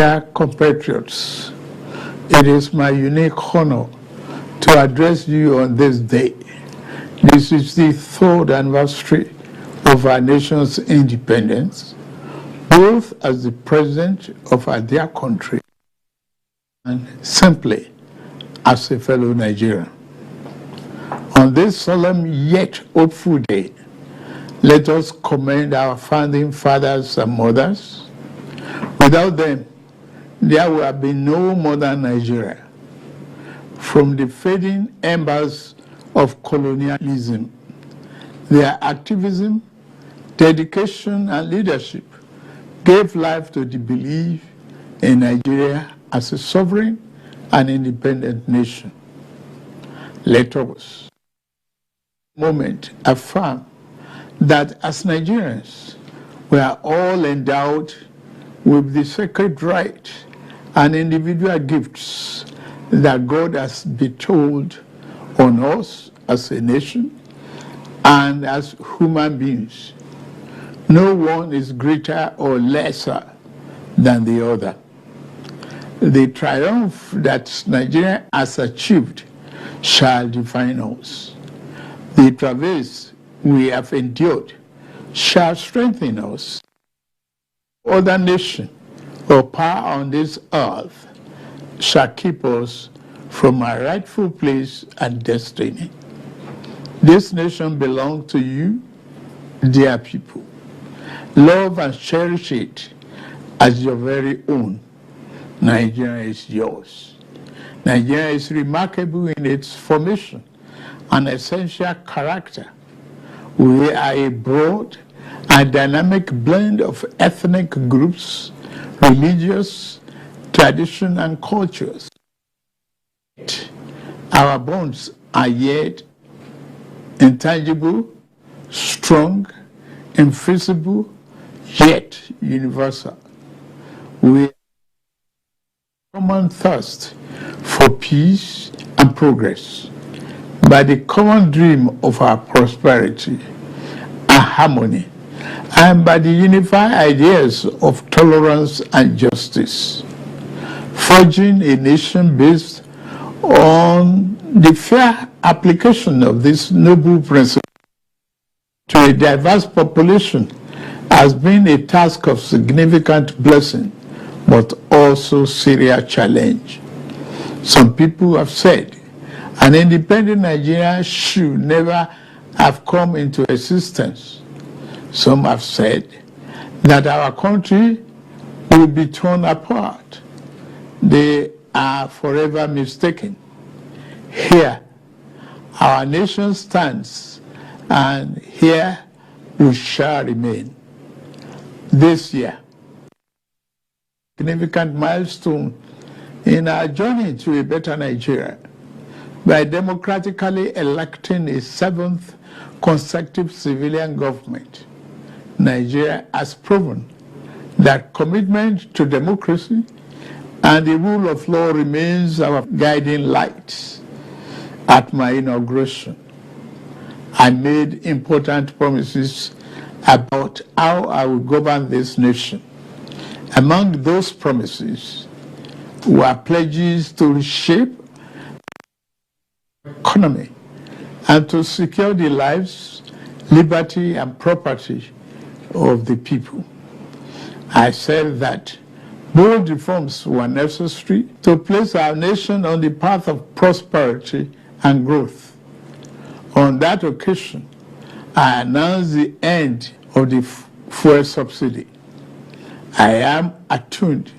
Dear compatriots, it is my unique honor to address you on this day. This is the third anniversary of our nation's independence, both as the president of our dear country and simply as a fellow Nigerian. On this solemn yet hopeful day, let us commend our founding fathers and mothers. Without them, there would have been no modern Nigeria. From the fading embers of colonialism, their activism, dedication, and leadership gave life to the belief in Nigeria as a sovereign and independent nation. Let us, moment, affirm that as Nigerians, we are all endowed with the sacred right and individual gifts that God has bestowed on us as a nation and as human beings. No one is greater or lesser than the other. The triumph that Nigeria has achieved shall define us. The travails we have endured shall strengthen us. Other nation or power on this earth shall keep us from our rightful place and destiny. This nation belongs to you, dear people. Love and cherish it as your very own. Nigeria is yours. Nigeria is remarkable in its formation and essential character. We are a broad and dynamic blend of ethnic groups, religious, tradition, and cultures. Our bonds are yet intangible, strong, invisible, yet universal. We have a common thirst for peace and progress, by the common dream of our prosperity and harmony, and by the unified ideas of tolerance and justice, forging a nation based on the fair application of this noble principle to a diverse population has been a task of significant blessing, but also serious challenge. Some people have said an independent Nigeria should never have come into existence. Some have said that our country will be torn apart. They are forever mistaken. Here, our nation stands, and here we shall remain. This year, significant milestone in our journey to a better Nigeria by democratically electing a 7th consecutive civilian government. Nigeria has proven that commitment to democracy and the rule of law remains our guiding light. At my inauguration, I made important promises about how I will govern this nation. Among those promises were pledges to reshape the economy and to secure the lives, liberty, and property of the people. I said that bold reforms were necessary to place our nation on the path of prosperity and growth. On that occasion, I announced the end of the fuel subsidy. I am attuned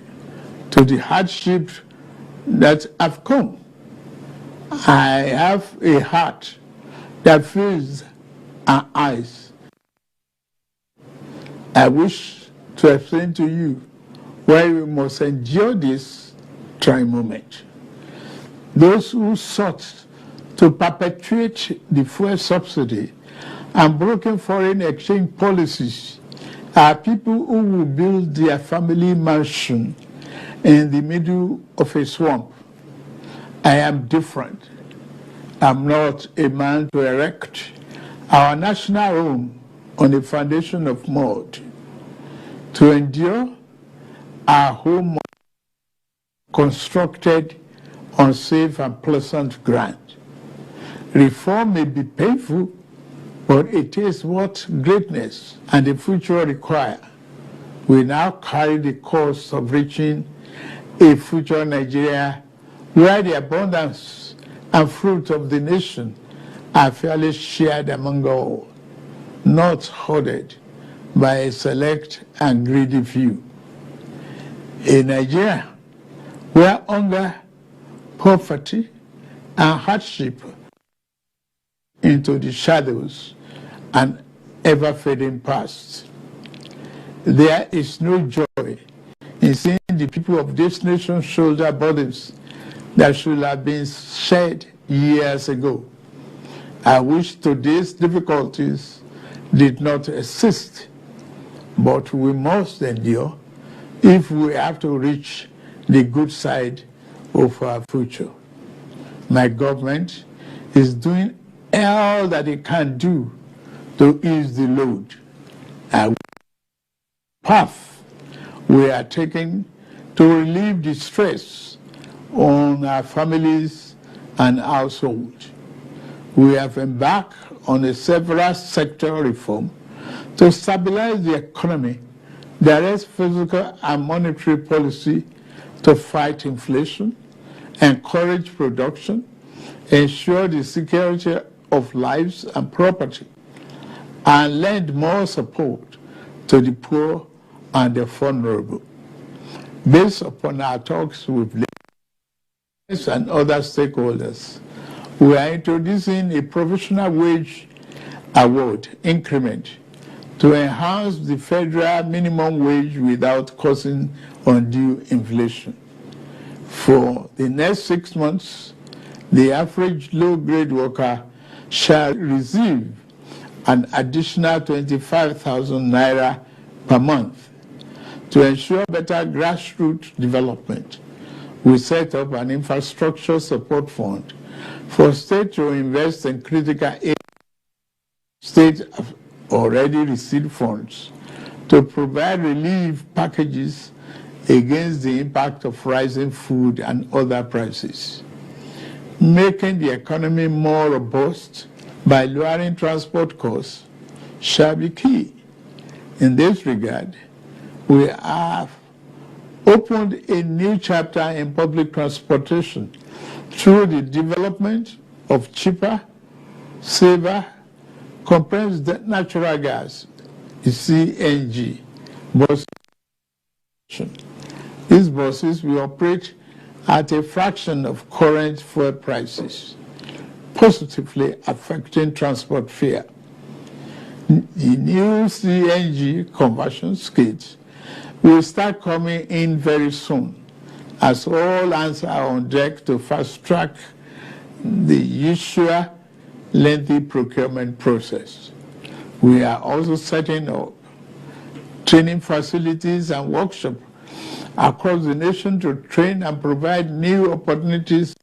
to the hardships that have come. I have a heart that feels our eyes. I wish to explain to you why we must endure this trying moment. Those who sought to perpetuate the fuel subsidy and broken foreign exchange policies are people who will build their family mansion in the middle of a swamp. I am different. I'm not a man to erect our national home on a foundation of mud. To endure our home constructed on safe and pleasant ground. Reform may be painful, but it is what greatness and the future require. We now carry the cost of reaching a future Nigeria where the abundance and fruit of the nation are fairly shared among all, not hoarded by a select and greedy few. A Nigeria where hunger, poverty, and hardship into the shadows and ever-fading past. There is no joy in seeing the people of this nation shoulder burdens that should have been shared years ago. I wish today's difficulties did not exist, but we must endure if we have to reach the good side of our future. My government is doing all that it can do to ease the load. Our path we are taking to relieve the stress on our families and households. We have embarked on a several sector reform to stabilize the economy, direct physical and monetary policy to fight inflation, encourage production, ensure the security of lives and property, and lend more support to the poor and the vulnerable. Based upon our talks with leaders and other stakeholders, we are introducing a provisional wage award increment to enhance the federal minimum wage without causing undue inflation. For the next 6 months, the average low-grade worker shall receive an additional 25,000 naira per month. To ensure better grassroots development, we set up an infrastructure support fund for states to invest in critical areas. States have already received funds to provide relief packages against the impact of rising food and other prices. Making the economy more robust by lowering transport costs shall be key. In this regard, we have opened a new chapter in public transportation through the development of cheaper, safer, compressed natural gas, the CNG, bus. These buses will operate at a fraction of current fuel prices, positively affecting transport fare. The new CNG conversion kits will start coming in very soon, as all hands are on deck to fast-track the usual lengthy procurement process. We are also setting up training facilities and workshops across the nation to train and provide new opportunities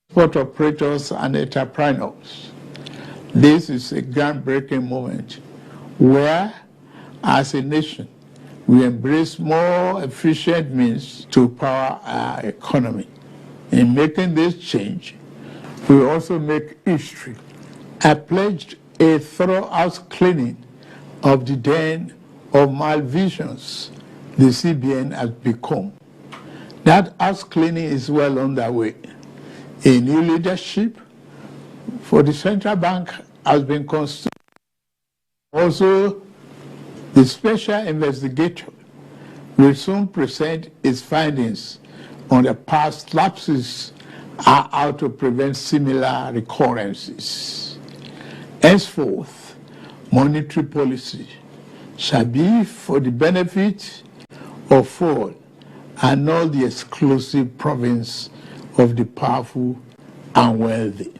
for operators and entrepreneurs. This is a groundbreaking moment where, as a nation, we embrace more efficient means to power our economy. In making this change, we also make history. I pledged a thorough house cleaning of the den of malvisions the CBN has become. That house cleaning is well underway. A new leadership for the central bank has been constituted. Also, the special investigator will soon present its findings on the past lapses and how to prevent similar recurrences. Henceforth, monetary policy shall be for the benefit of all and not the exclusive province of the powerful and wealthy.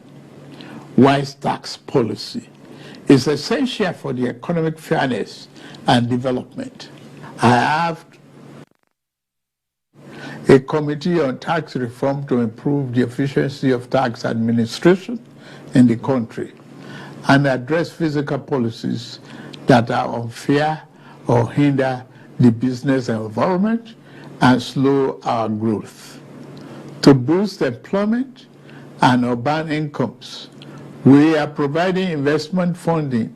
Wise tax policy is essential for the economic fairness and development. I have a committee on tax reform to improve the efficiency of tax administration in the country and address fiscal policies that are unfair or hinder the business environment and slow our growth. To boost employment and urban incomes, we are providing investment funding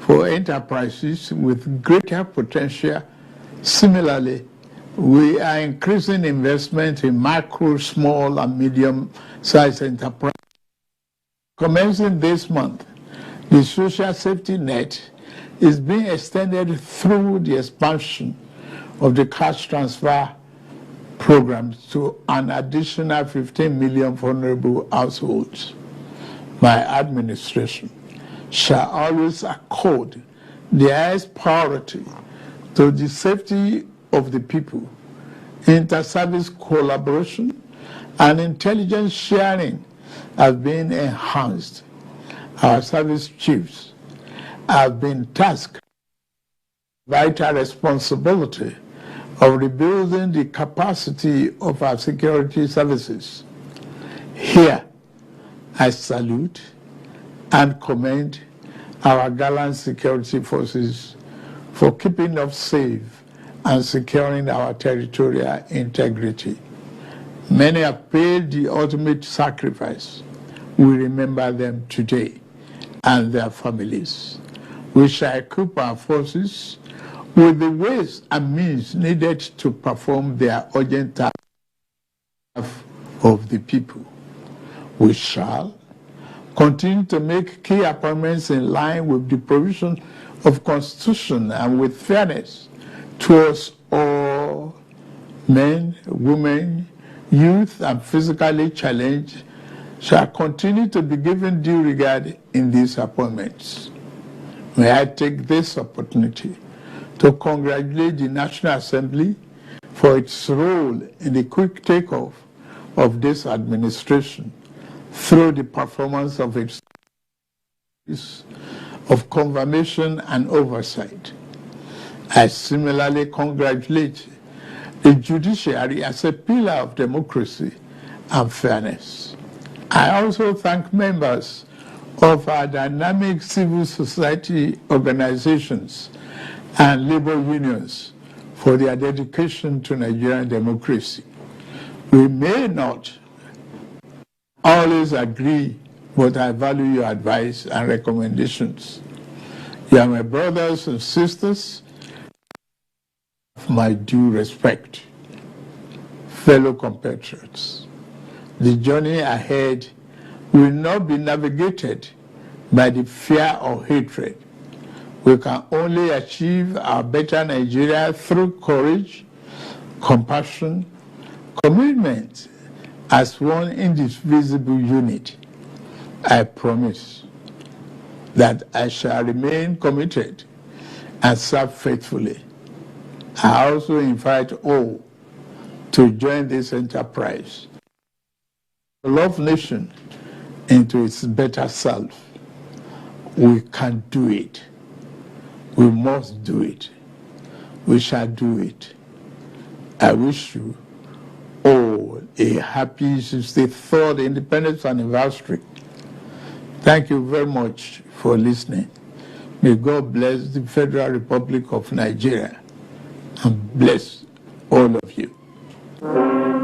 for enterprises with greater potential. Similarly, we are increasing investment in micro, small, and medium-sized enterprises. Commencing this month, the social safety net is being extended through the expansion of the cash transfer programs to an additional 15 million vulnerable households. My administration shall always accord the highest priority to the safety of the people. Inter-service collaboration and intelligence sharing have been enhanced. Our service chiefs have been tasked with vital responsibility of rebuilding the capacity of our security services. Here, I salute and commend our gallant security forces for keeping us safe and securing our territorial integrity. Many have paid the ultimate sacrifice. We remember them today and their families. We shall equip our forces with the ways and means needed to perform their urgent task of the people. We shall continue to make key appointments in line with the provision of Constitution and with fairness towards all men, women, youth, and physically challenged shall continue to be given due regard in these appointments. May I take this opportunity to congratulate the National Assembly for its role in the quick takeoff of this administration through the performance of its of confirmation and oversight. I similarly congratulate the judiciary as a pillar of democracy and fairness. I also thank members of our dynamic civil society organizations and labor unions for their dedication to Nigerian democracy. We may not always agree, but I value your advice and recommendations. You are my brothers and sisters, of my due respect. Fellow compatriots, the journey ahead will not be navigated by the fear or hatred. We can only achieve our better Nigeria through courage, compassion, commitment as one indivisible unit. I promise that I shall remain committed and serve faithfully. I also invite all to join this enterprise to love nation into its better self. We can do it. We must do it. We shall do it. I wish you all a happy 63rd Independence Anniversary. Thank you very much for listening. May God bless the Federal Republic of Nigeria and bless all of you.